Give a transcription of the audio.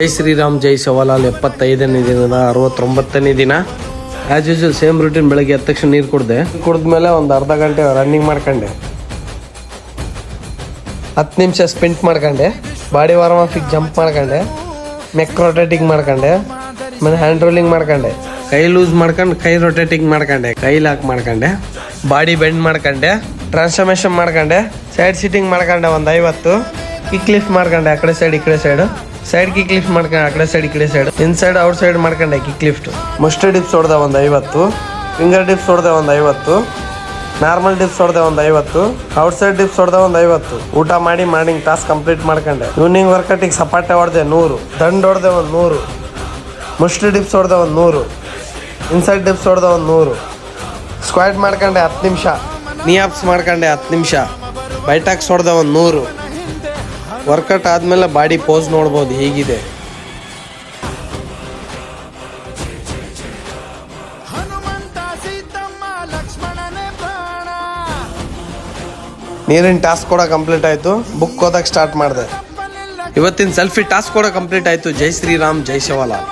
ಜೈ ಶ್ರೀರಾಮ್ ಜೈ ಸವಾಲಾಲ್ 75ನೇ ದಿನದ 69ನೇ ದಿನ. As usual same routine. ಬೆಳಗ್ಗೆ ಎದ್ದ ತಕ್ಷಣ ನೀರು ಕುಡಿದ್ಮೇಲೆ ಒಂದು ಅರ್ಧ ಗಂಟೆ ರನ್ನಿಂಗ್ ಮಾಡ್ಕೊಂಡೆ, 10 ನಿಮಿಷ ಸ್ಪಿಂಟ್ ಮಾಡ್ಕೊಂಡೆ, ಬಾಡಿ ವಾರ್ಮ್ ಅಪ್ ಜಂಪ್ ಮಾಡ್ಕೊಂಡೆ, ನೆಕ್ ರೊಟೇಟಿಂಗ್ ಮಾಡ್ಕೊಂಡೆ, ಆಮೇಲೆ ಹ್ಯಾಂಡ್ ರೋಲಿಂಗ್ ಮಾಡ್ಕೊಂಡೆ, ಕೈ ಲೂಸ್ ಮಾಡ್ಕೊಂಡು ಕೈ ರೊಟೇಟಿಂಗ್ ಮಾಡ್ಕೊಂಡೆ, ಕೈ ಲಾಕ್ ಮಾಡ್ಕೊಂಡೆ, ಬಾಡಿ ಬೆಂಡ್ ಮಾಡ್ಕೊಂಡೆ, ಟ್ರಾನ್ಸ್ಫಾರ್ಮೇಷನ್ ಮಾಡ್ಕೊಂಡೆ, ಸೈಡ್ ಸಿಟ್ಟಿಂಗ್ ಮಾಡ್ಕೊಂಡೆ ಒಂದು 50, ಕಿಕ್ ಲಿಫ್ಟ್ ಮಾಡ್ಕೊಂಡೆ ಆ ಕಡೆ ಸೈಡ್ ಈ ಕಡೆ ಸೈಡ್ ಕಿಕ್ ಲಿಫ್ಟ್ ಮಾಡ್ಕೊಂಡೆ ಆ ಕಡೆ ಸೈಡ್ ಈ ಕಡೆ ಸೈಡ್, ಇನ್ಸೈಡ್ ಔಟ್ ಸೈಡ್ ಮಾಡ್ಕೊಂಡೆ ಕಿಕ್ ಲಿಫ್ಟ್, ಮುಸ್ಟರ್ ಡಿಪ್ಸ್ ಹೊಡೆದ ಒಂದು 50, ಫಿಂಗರ್ ಡಿಪ್ಸ್ ಹೊಡೆದ ಒಂದು 50, ನಾರ್ಮಲ್ ಡಿಪ್ಸ್ ಹೊಡೆದ ಒಂದು 50, ಔಟ್ ಸೈಡ್ ಡಿಪ್ಸ್ ಹೊಡೆದ ಒಂದು 50. ಊಟ ಮಾಡಿ ಮಾರ್ನಿಂಗ್ ಟಾಸ್ಕ್ ಕಂಪ್ಲೀಟ್ ಮಾಡ್ಕೊಂಡೆ. ಈವ್ನಿಂಗ್ ವರ್ಕೌಟಿಗೆ ಸಪಾಟೆ ಹೊಡೆದೆ 100, ದಂಡ್ ಹೊಡೆದೆ ಒಂದು 100, ಮುಸ್ಟರ್ ಡಿಪ್ಸ್ ಹೊಡೆದ ಒಂದು 100, ಇನ್ಸೈಡ್ ಡಿಪ್ಸ್ ಹೊಡೆದ ಒಂದು 100, ಸ್ಕ್ವಾಟ್ ಮಾಡ್ಕೊಂಡೆ 10 ನಿಮಿಷ, ನೀ ಅಪ್ಸ್ ಮಾಡ್ಕೊಂಡೆ 10 ನಿಮಿಷ, ಬೈಟಾಕ್ಸ್ ಹೊಡೆದ ಒಂದು 100. ವರ್ಕೌಟ್ ಆದಮೇಲೆ ಬಾಡಿ ಪೋಸ್ ನೋಡ್ಬೋದು ಹೀಗಿದೆ. ನೀರಿನ ಟಾಸ್ಕ್ ಕೂಡ ಕಂಪ್ಲೀಟ್ ಆಯಿತು. ಬುಕ್ ಓದಕ್ಕೆ ಸ್ಟಾರ್ಟ್ ಮಾಡಿದೆ. ಇವತ್ತಿನ ಸೆಲ್ಫಿ ಟಾಸ್ಕ್ ಕೂಡ ಕಂಪ್ಲೀಟ್ ಆಯಿತು. ಜೈ ಶ್ರೀರಾಮ್ ಜೈ ಶಿವಲಾಲ್.